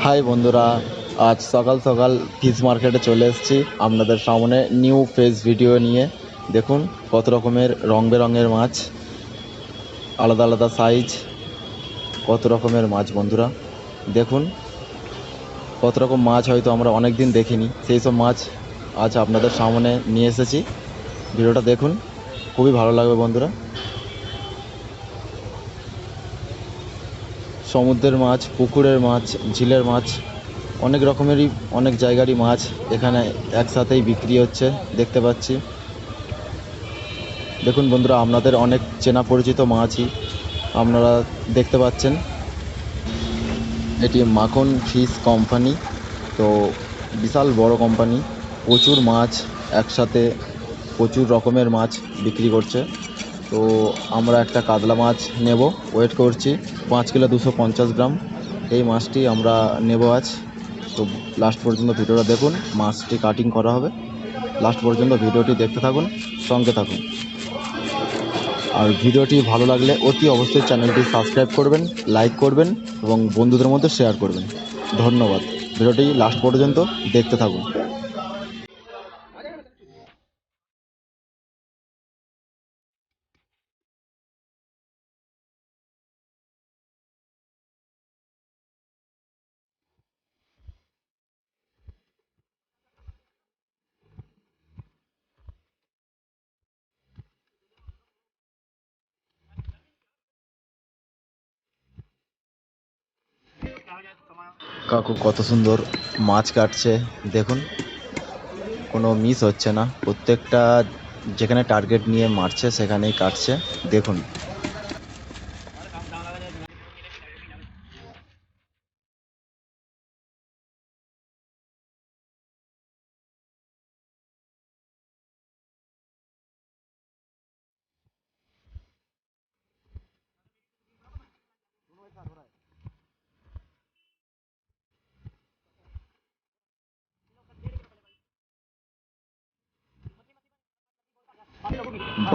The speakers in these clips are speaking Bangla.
হাই বন্ধুরা, আজ সকাল সকাল ফিশ মার্কেটে চলে এসেছি আপনাদের সামনে নিউ ফ্রেশ ভিডিও নিয়ে। দেখুন কত রকমের রং বেরঙের মাছ, আলাদা আলাদা সাইজ, কত রকমের মাছ বন্ধুরা। দেখুন কত রকম মাছ হয়তো আমরা অনেক দিন দেখিনি, সেই সব মাছ আজ আপনাদের সামনে নিয়ে এসেছি। ভিডিওটা দেখুন, খুবই ভালো লাগবে বন্ধুরা। সমুদ্রের মাছ, পুকুরের মাছ, ঝিলের মাছ, অনেক রকমেরই অনেক জায়গারই মাছ এখানে একসাথেই বিক্রি হচ্ছে দেখতে পাচ্ছি। দেখুন বন্ধুরা, আপনাদের অনেক চেনা পরিচিত মাছই আপনারা দেখতে পাচ্ছেন। এটি মাখন ফিশ কোম্পানি, তো বিশাল বড় কোম্পানি, প্রচুর মাছ একসাথে, প্রচুর রকমের মাছ বিক্রি করছে। তো আমরা একটা কাতলা মাছ নেব, ওয়েট করছি 5 কিলো 250 গ্রাম। এই মাছটি আমরা নেব আজ। তো লাস্ট পর্যন্ত ভিডিওটা দেখুন, মাছটি কাটিং করা হবে। লাস্ট পর্যন্ত ভিডিওটি দেখতে থাকুন, সঙ্গে থাকুন। আর ভিডিওটি ভালো লাগলে অতি অবশ্যই চ্যানেলটি সাবস্ক্রাইব করবেন, লাইক করবেন এবং বন্ধুদের মধ্যে শেয়ার করবেন। ধন্যবাদ। ভিডিওটি লাস্ট পর্যন্ত দেখতে থাকুন। কাকু কত সুন্দর মাছ কাটছে দেখুন, কোনো মিস হচ্ছে না, প্রত্যেকটা যেখানে টার্গেট নিয়ে মারছে সেখানেই কাটছে দেখুন।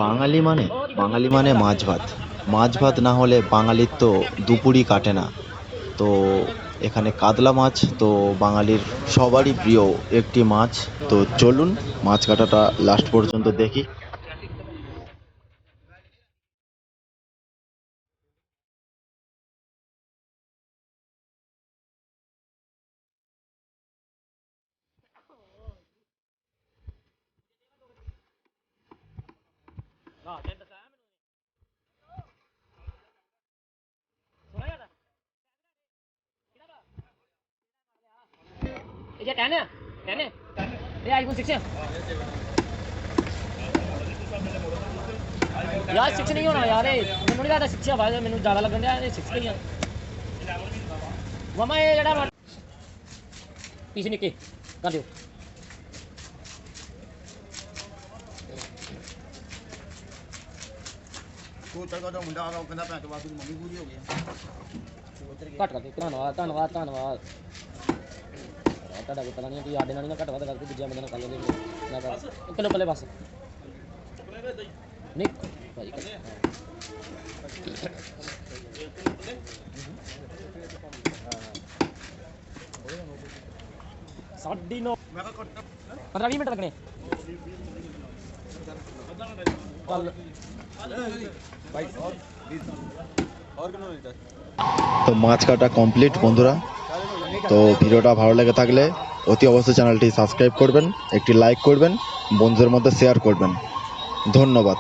বাঙালি মানে মাছ ভাত। মাছ ভাত না হলে বাঙালির তো দুপুরই কাটে না। তো এখানে কাতলা মাছ তো বাঙালির সবারই প্রিয় একটি মাছ। তো চলুন মাছ কাটাটা লাস্ট পর্যন্ত দেখি। ये 10 है 10 है ये आईफोन 6 है यार 6 नहीं होना यार ਮੈਨੂੰ ਨਹੀਂ ਲੱਗਦਾ 6 ਆ ਮੈਨੂੰ ਜ਼ਿਆਦਾ ਲੱਗਣ ਡਿਆ ਇਹ 6 ਹੀ ਆ ਮਮਾ ਇਹ ਜਿਹੜਾ ਪੀਸ ਨਿੱਕੇ ਕਰ ਦਿਓ ਤੂੰ ਚੱਲ ਗਾ ਮੁੰਡਾ ਆ ਗਿਆ ਉਹ ਕਹਿੰਦਾ ਭੈਣ ਚੋਦ ਦੀ ਮੰਮੀ ਪੂਰੀ ਹੋ ਗਈ ਘੱਟ ਕਰ ਦੇ ਧੰਨਵਾਦ ਧੰਨਵਾਦ ਧੰਨਵਾਦ ਤੁਹਾਡਾ ਕੋਈ ਪਤਾ ਨਹੀਂ ਕਿ ਆਡੇ ਨਾਲ ਨਹੀਂ ਘੱਟ ਵੱਧ ਕਰਕੇ ਦੂਜਿਆਂ ਬੰਦਿਆਂ ਨਾਲ ਕਰ ਲੈਂਦੇ ਨਾ ਕਰ ਕਿਲੋ ਪੱਲੇ ਬਸ ਨਹੀਂ ਭਾਈ ਸਾਡੀ 9 ਮੈਂ ਕਿਹਾ 15-20 ਮਿੰਟ ਲੱਗਣੇ ਚੱਲ ভাই और কেন এটা তো মাছ কাটা কমপ্লিট বন্ধুরা। তো ভিডিওটা ভালো লেগে থাকলে অতি অবশ্যই চ্যানেলটি সাবস্ক্রাইব করবেন, একটি লাইক করবেন, বন্ধুদের মধ্যে শেয়ার করবেন। ধন্যবাদ।